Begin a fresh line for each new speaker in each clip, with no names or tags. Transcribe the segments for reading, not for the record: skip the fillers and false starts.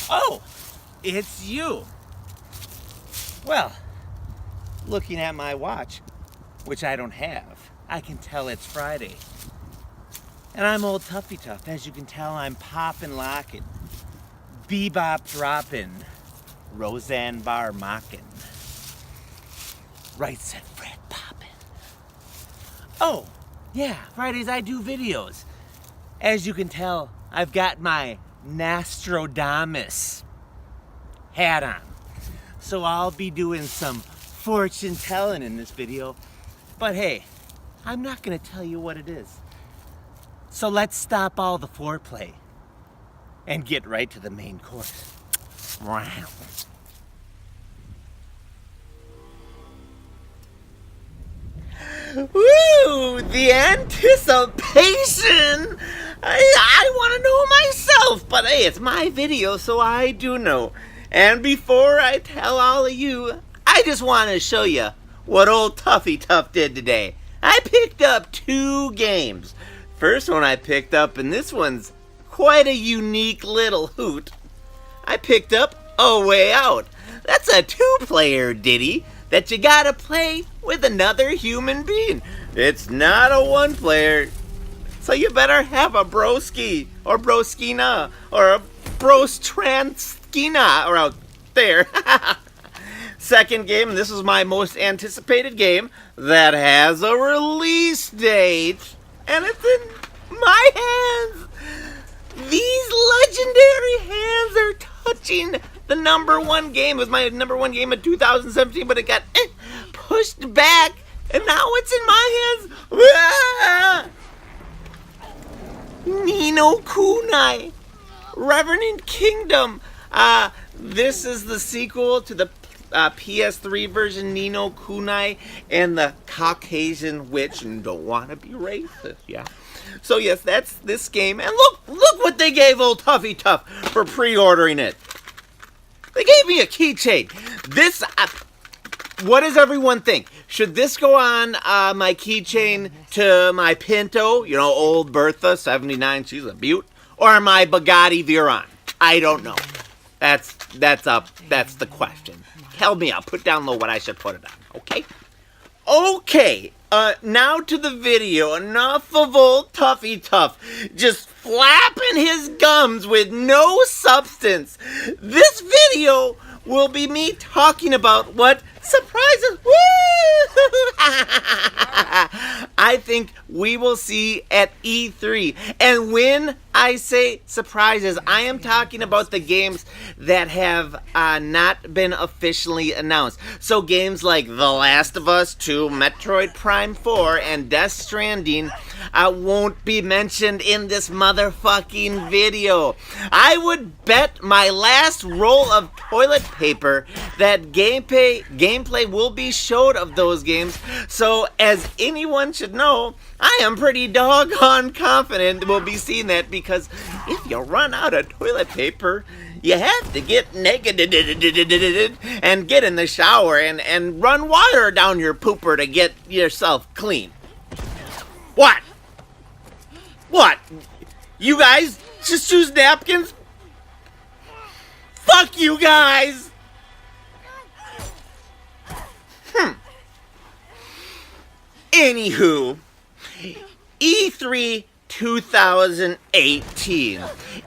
Oh, it's you. Well, looking at my watch, which I don't have, I can tell it's Friday. And I'm old Tuffy Tuff. As you can tell, I'm poppin' lockin', bebop droppin', Roseanne Barr mockin', right said Fred poppin'. Oh, yeah, Fridays I do videos. As you can tell, I've got my Nostradamus hat on. So I'll be doing some fortune telling in this video. But hey, I'm not gonna tell you what it is. So let's stop all the foreplay and get right to the main course. Wow. Woo! The anticipation! I want to know myself, but hey, it's my video, so I do know. And before I tell all of you, I just want to show you what old Tuffy Tuff did today. I picked up 2 games. First one I picked up, and this one's quite a unique little hoot. I picked up A Way Out. That's a 2-player ditty that you gotta play with another human being. It's not a 1-player, so you better have a broski or broskina or a brostranskina or out there. Second game, and this is my most anticipated game that has a release date, and it's in my hands. These legendary hands are touching the #1 game. It was my #1 game of 2017, but it got pushed back, and now it's in my hands. Ah! Nino Kunai, Revenant Kingdom. This is the sequel to the PS3 version, Nino Kunai and the Caucasian Witch, and don't want to be racist, yeah. So yes, that's this game, and look what they gave old Tuffy Tuff for pre-ordering it. They gave me a keychain. This, what does everyone think? Should this go on my keychain to my Pinto, you know, old Bertha, 79, she's a beaut, or my Bugatti Veyron? I don't know. That's the question. Tell me, I'll put down low what I should put it on, okay? Okay, now to the video. Enough of old Tuffy Tuff just flapping his gums with no substance. This video will be me talking about what surprises I think we will see at E3. And when I say surprises, I am talking about the games that have not been officially announced. So games like The Last of Us 2, Metroid Prime 4, and Death Stranding won't be mentioned in this motherfucking video. I would bet my last roll of toilet paper that gameplay will be showed of those games. So as anyone should know, I am pretty doggone confident we'll be seeing that, because if you run out of toilet paper, you have to get naked and get in the shower and run water down your pooper to get yourself clean. What? What? You guys just use napkins? Fuck you guys! Anywho, E3 2018.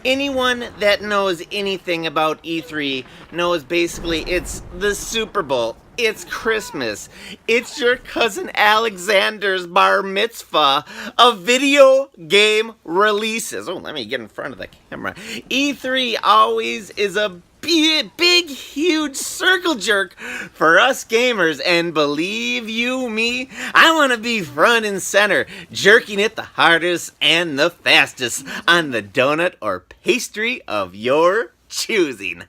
Anyone that knows anything about E3 knows basically it's the Super Bowl, it's Christmas, it's your cousin Alexander's bar mitzvah of video game releases. Oh, let me get in front of the camera. E3 always is a big, huge circle jerk for us gamers, and believe you me, I want to be front and center, jerking it the hardest and the fastest on the donut or pastry of your choosing.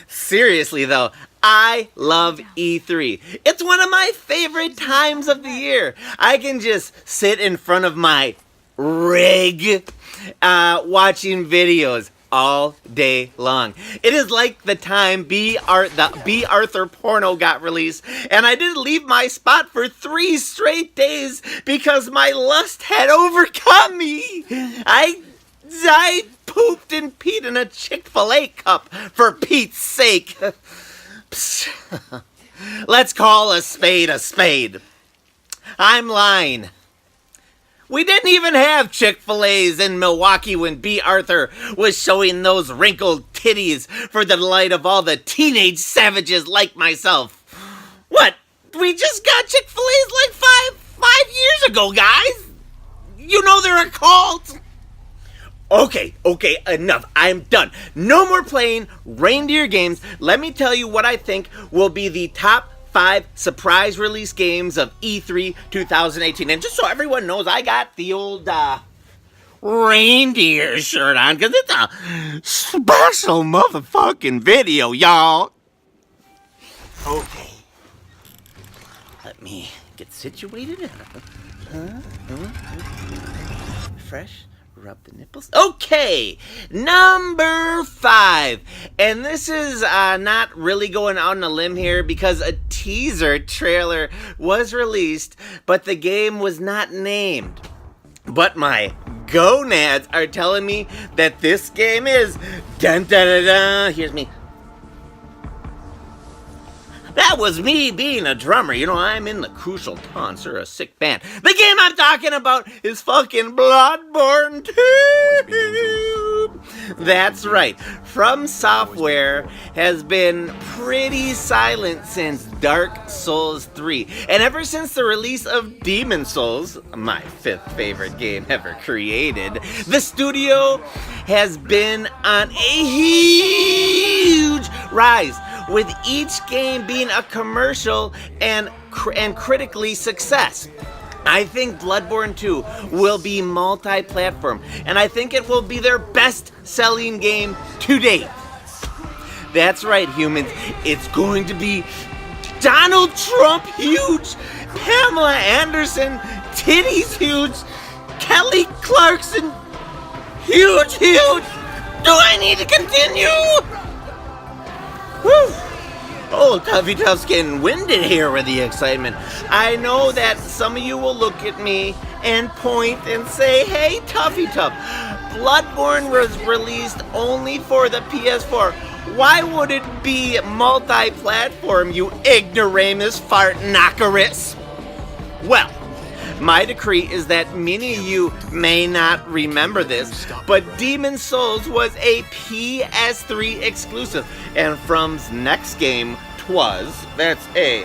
Seriously though, I love E3. It's one of my favorite times of the year. I can just sit in front of my rig watching videos all day long. It is like the time the B. Arthur porno got released, and I didn't leave my spot for 3 straight days because my lust had overcome me. I pooped and peed in a Chick-fil-A cup, for Pete's sake. Let's call a spade a spade. I'm lying. We didn't even have Chick-fil-A's in Milwaukee when B. Arthur was showing those wrinkled titties for the delight of all the teenage savages like myself. What? We just got Chick-fil-A's like five years ago, guys. You know they're a cult. Okay, enough. I'm done. No more playing reindeer games. Let me tell you what I think will be the top 5 surprise release games of E3 2018. And just so everyone knows, I got the old reindeer shirt on because it's a special motherfucking video, y'all. Okay. Let me get situated. Fresh. Rub the nipples. Okay, number 5. And this is not really going out on a limb here because a teaser trailer was released, but the game was not named. But my gonads are telling me that this game is dun da da da. Here's me. That was me being a drummer. You know, I'm in the crucial tones or a sick band. The game I'm talking about is fucking Bloodborne 2. That's right. From Software has been pretty silent since Dark Souls 3. And ever since the release of Demon Souls, my 5th favorite game ever created, the studio has been on a huge rise, with each game being a commercial and critically success. I think Bloodborne 2 will be multi-platform, and I think it will be their best-selling game to date. That's right, humans. It's going to be Donald Trump huge, Pamela Anderson titties huge, Kelly Clarkson huge. Do I need to continue? Woo! Oh, Tuffy Tuff's getting winded here with the excitement. I know that some of you will look at me and point and say, hey, Tuffy Tuff, Bloodborne was released only for the PS4. Why would it be multi-platform, you ignoramus fart knockeris? Well, my decree is that many of you may not remember this, but Demon Souls was a PS3 exclusive, and From's next game that's a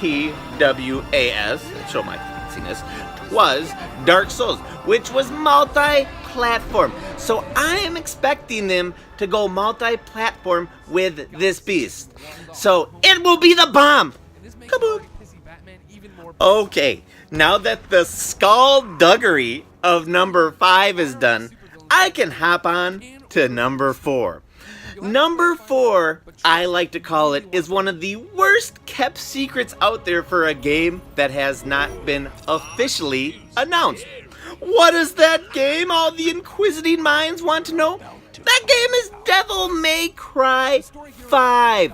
TWAS, show my fanciness, was Dark Souls, which was multi-platform. So I am expecting them to go multi-platform with this beast. So it will be the bomb. Kaboom. Okay, now that the skullduggery of number 5 is done, I can hop on to number 4. Number 4, I like to call it, is one of the worst kept secrets out there for a game that has not been officially announced. What is that game, all the inquisitive minds want to know? That game is Devil May Cry 5.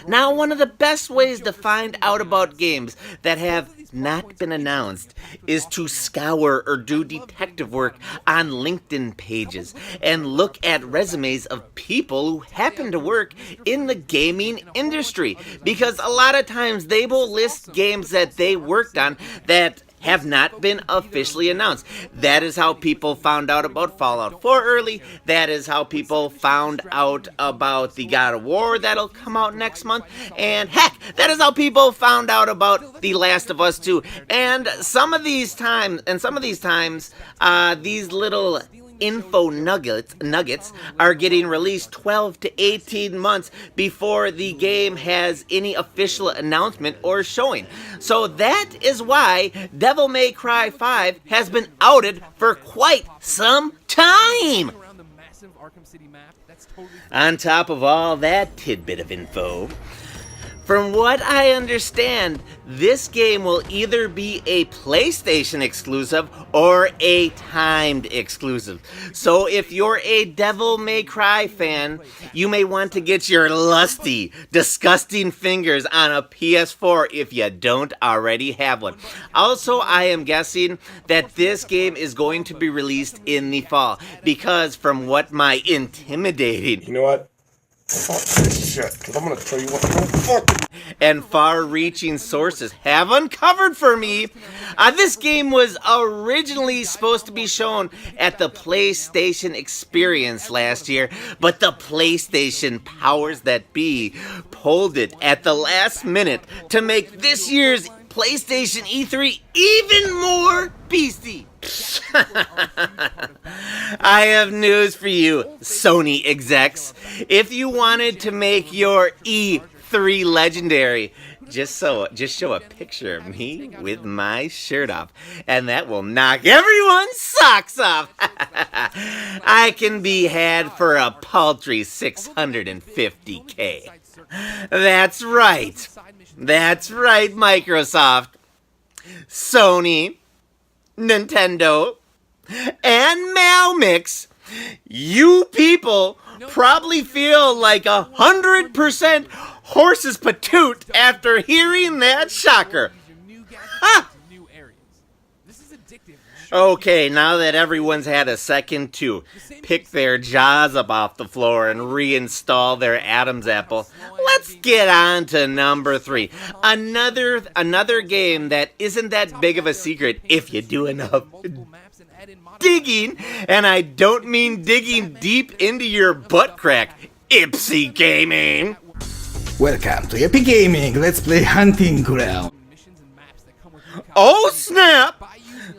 Now, one of the best ways to find out about games that have not been announced is to scour or do detective work on LinkedIn pages and look at resumes of people who happen to work in the gaming industry, because a lot of times they will list games that they worked on that have not been officially announced. That is how people found out about Fallout 4 early. That is how people found out about the God of War that'll come out next month. And heck, that is how people found out about The Last of Us 2. And some of these times, these little info nuggets are getting released 12 to 18 months before the game has any official announcement or showing. So that is why Devil May Cry 5 has been outed for quite some time. On top of all that tidbit of info, From what I understand, this game will either be a PlayStation exclusive or a timed exclusive. So if you're a Devil May Cry fan, you may want to get your lusty, disgusting fingers on a PS4 if you don't already have one. Also, I am guessing that this game is going to be released in the fall, because from what my intimidating...
You know what? Fuck this shit, because I'm going to tell you what you fucking...
and far-reaching sources have uncovered for me, this game was originally supposed to be shown at the PlayStation Experience last year, but the PlayStation powers that be pulled it at the last minute to make this year's PlayStation E3 even more beastie. I have news for you, Sony execs. If you wanted to make your E3 legendary, just show a picture of me with my shirt off, and that will knock everyone's socks off. I can be had for a paltry $650K. That's right. That's right, Microsoft, Sony, Nintendo, and Malmix. You people probably feel like 100% horse's patoot after hearing that shocker. Ha! Okay, now that everyone's had a second to pick their jaws up off the floor and reinstall their Adam's apple, let's get on to number 3. Another game that isn't that big of a secret if you do enough digging, and I don't mean digging deep into your butt crack, Ipsy Gaming.
Welcome to Epic Gaming. Let's play Hunting Ground.
Oh snap!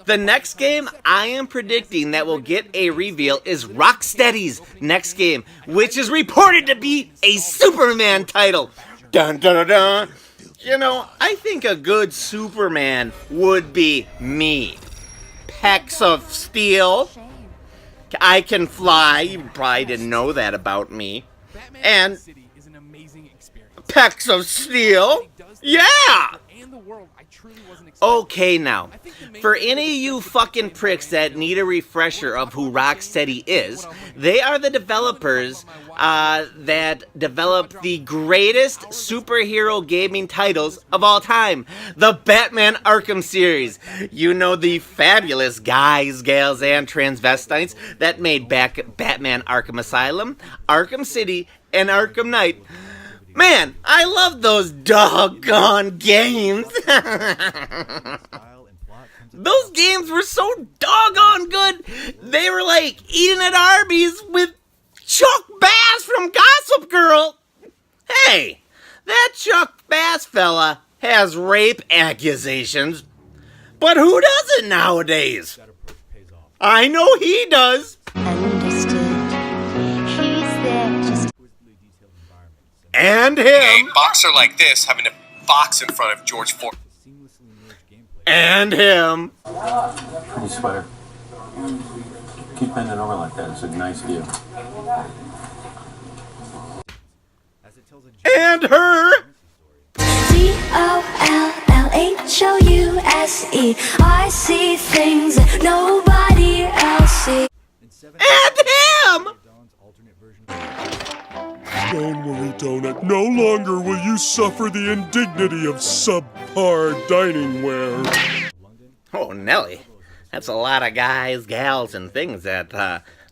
The next game I am predicting that will get a reveal is Rocksteady's next game, which is reported to be a Superman title. Dun dun dun dun. You know, I think a good Superman would be me. Pecs of steel. I can fly. You probably didn't know that about me. And pecs of steel. Yeah! Okay, now, for any of you fucking pricks that need a refresher of who Rocksteady is, they are the developers that developed the greatest superhero gaming titles of all time, the Batman Arkham series. You know, the fabulous guys, gals, and transvestites that made Batman Arkham Asylum, Arkham City, and Arkham Knight. Man, I love those doggone games. Those games were so doggone good. They were like eating at Arby's with Chuck Bass from Gossip Girl. Hey, that Chuck Bass fella has rape accusations. But who doesn't nowadays? I know he does. And him.
A boxer like this having to box in front of George Foreman.
And him.
Pretty sweater. Keep bending it over like that. It's a nice view.
And her.
DOLLHOUSE. I see things that nobody else sees.
And him.
Don't worry, Donut. No longer will you suffer the indignity of subpar dining wear.
Oh, Nelly. That's a lot of guys, gals, and things that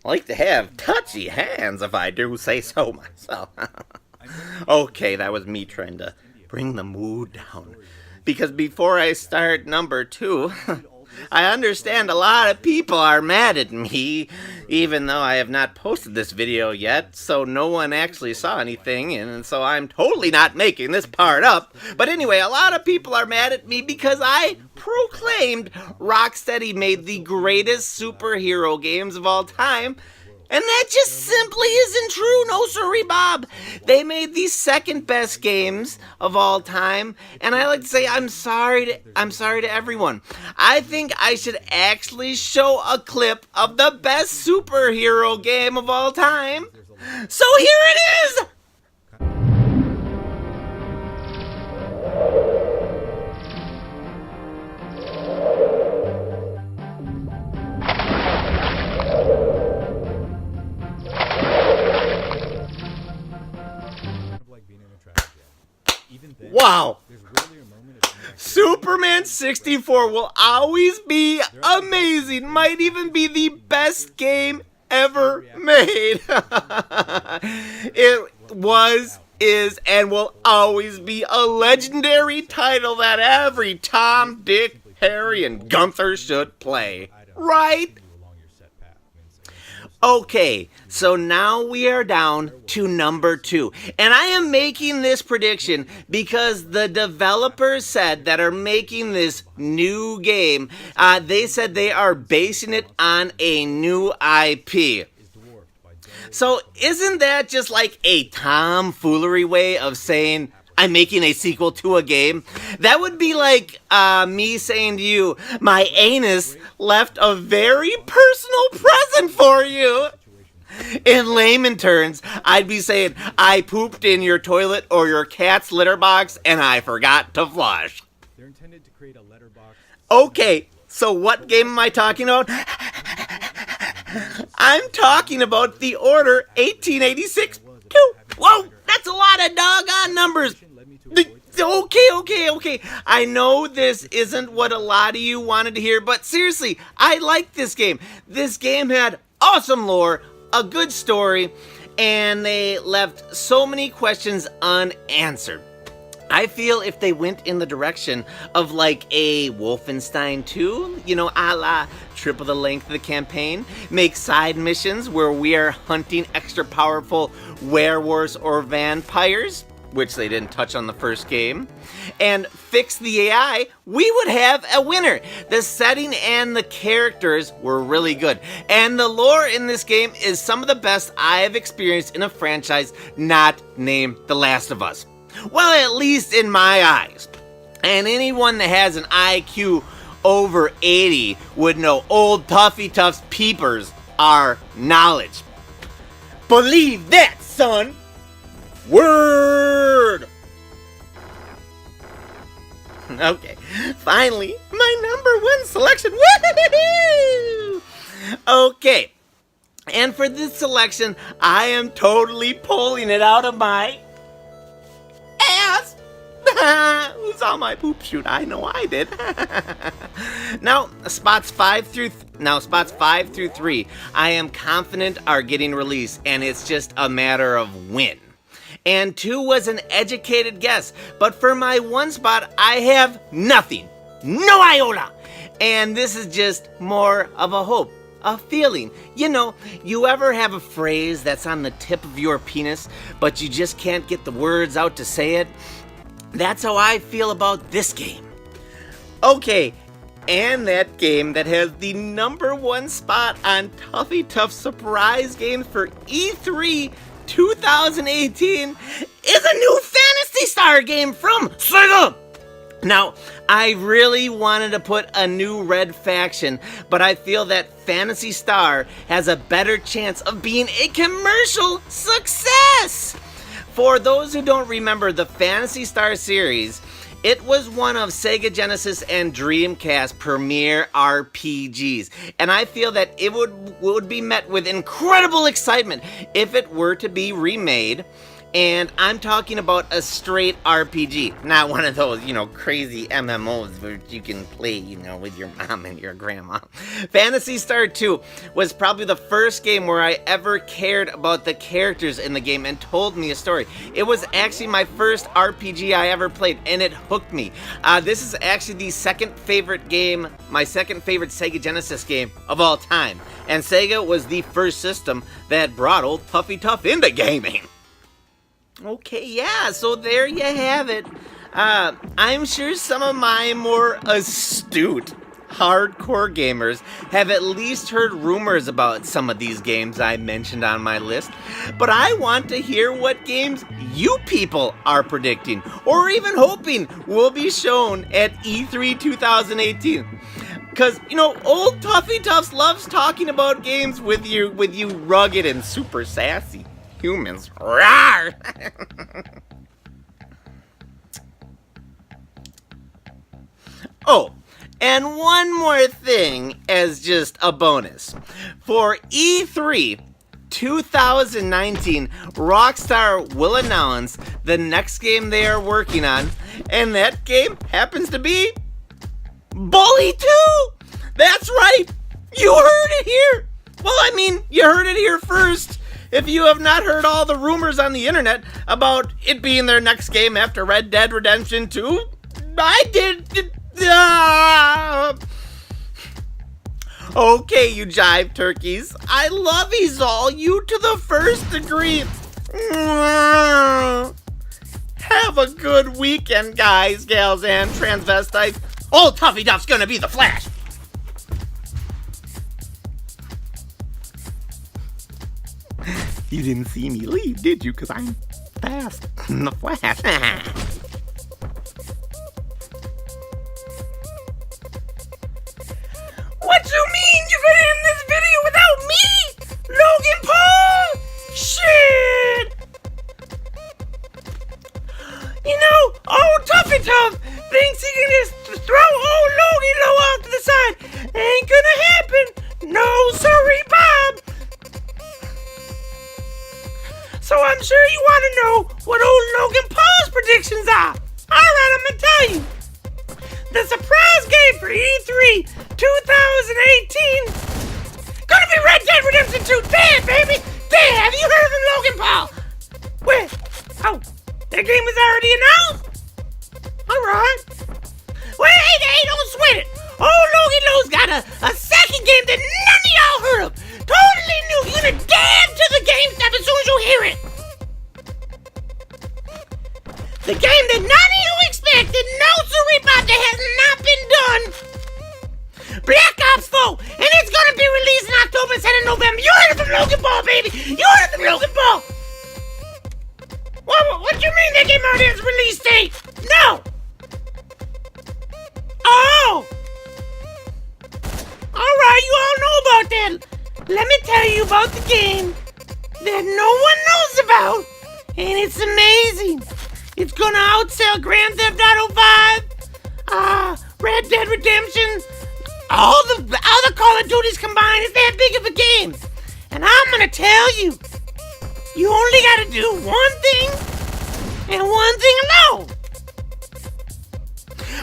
like to have touchy hands, if I do say so myself. Okay, that was me trying to bring the mood down. Because before I start number 2... I understand a lot of people are mad at me, even though I have not posted this video yet, so no one actually saw anything, and so I'm totally not making this part up. But anyway, a lot of people are mad at me because I proclaimed Rocksteady made the greatest superhero games of all time, and that just simply isn't true. No siree, Bob. They made the second best games of all time, and I like to say I'm sorry to everyone. I think I should actually show a clip of the best superhero game of all time. So here it is. 64 will always be amazing. Might even be the best game ever made. It was, is, and will always be a legendary title that every Tom, Dick, Harry, and Gunther should play. Right? Okay, so now we are down to number 2. And I am making this prediction because the developers said that are making this new game, they said they are basing it on a new IP. So isn't that just like a tomfoolery way of saying, I'm making a sequel to a game? That would be like me saying to you, my anus left a very personal present for you. In layman terms, I'd be saying, I pooped in your toilet or your cat's litter box and I forgot to flush.
They're intended to create a letterbox.
Okay, so what game am I talking about? I'm talking about The Order 1886 2. Whoa, that's a lot of doggone numbers. Okay. I know this isn't what a lot of you wanted to hear, but seriously, I like this game. This game had awesome lore, a good story, and they left so many questions unanswered. I feel if they went in the direction of like a Wolfenstein 2, you know, a la triple the length of the campaign, make side missions where we are hunting extra powerful werewolves or vampires, which they didn't touch on the first game, and fix the AI, we would have a winner. The setting and the characters were really good, and the lore in this game is some of the best I have experienced in a franchise not named The Last of Us. Well, at least in my eyes. And anyone that has an IQ over 80 would know old Tuffy Tuff's peepers are knowledge. Believe that, son! Word! Okay, finally, my number 1 selection. Woo-hoo-hoo-hoo! Okay, and for this selection, I am totally pulling it out of my ass. Who saw my poop shoot? I know I did. Now, spots 5 through 3, I am confident are getting released, and it's just a matter of when. And 2 was an educated guess, but for my 1 spot, I have nothing. No iota! And this is just more of a hope, a feeling. You know, you ever have a phrase that's on the tip of your penis, but you just can't get the words out to say it? That's how I feel about this game. Okay, and that game that has the number 1 spot on Tuffy Tuff Surprise Games for E3 2018 is a new Phantasy Star game from Sega. Now, I really wanted to put a new red faction, but I feel that Phantasy Star has a better chance of being a commercial success. For those who don't remember the Phantasy Star series, it was one of Sega Genesis and Dreamcast premier RPGs, and I feel that it would be met with incredible excitement if it were to be remade. And I'm talking about a straight RPG, not one of those, crazy MMOs where you can play, with your mom and your grandma. Phantasy Star 2 was probably the first game where I ever cared about the characters in the game and told me a story. It was actually my first RPG I ever played, and it hooked me. This is actually the second favorite game, my second favorite Sega Genesis game of all time. And Sega was the first system that brought old Tuffy Tuff into gaming. Okay, yeah, so there you have it. I'm sure some of my more astute hardcore gamers have at least heard rumors about some of these games I mentioned on my list, but I want to hear what games you people are predicting or even hoping will be shown at E3 2018. Because, old Tuffy Tuffs loves talking about games with you rugged and super sassy humans. Rawr! Oh, and one more thing as just a bonus. For E3 2019, Rockstar will announce the next game they are working on, and that game happens to be Bully 2! That's right! You heard it here! Well, I mean, you heard it here first. If you have not heard all the rumors on the internet about it being their next game after Red Dead Redemption 2, I did. Okay, you jive turkeys. I love all you to the first degree. Have a good weekend, guys, gals, and transvestites. Old Tuffy Duff's gonna be the Flash. You didn't see me leave, did you? Because I'm fast. The Flash. What you mean you gonna end this video without me? Logan Paul? Shit! You know, old Tuffy Tuff thinks he can just throw old Logan Low off to the side. Ain't gonna happen. No, sorry, Bob. So I'm sure you want to know what old Logan Paul's predictions are. Alright, I'm gonna tell you. The surprise game for E3 2018 gonna be Red Dead Redemption 2. Damn, baby! Damn, have you heard from Logan Paul? Wait, oh, that game was already announced? Alright. Wait, hey, don't sweat it. Old Logan Low's got a second game that none of y'all heard of. Totally new. You're gonna dab to the game stuff as soon as you hear it. The game that none of you expected, no siree pop, that has not been done. Black Ops 4, and it's gonna be released in October instead of November. You heard it from Logan Paul, baby. You heard it from Logan Paul. What you mean that game already has a release date? No. Oh. Alright, you all know about that. Let me tell you about the game that no one knows about, and it's amazing. It's gonna outsell Grand Theft Auto 5, Red Dead Redemption, all the Call of Duties combined. It's that big of a game. And I'm gonna tell you, you only gotta do one thing, and one thing alone.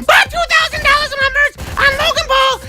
Buy $2,000 of my merch on Logan Paul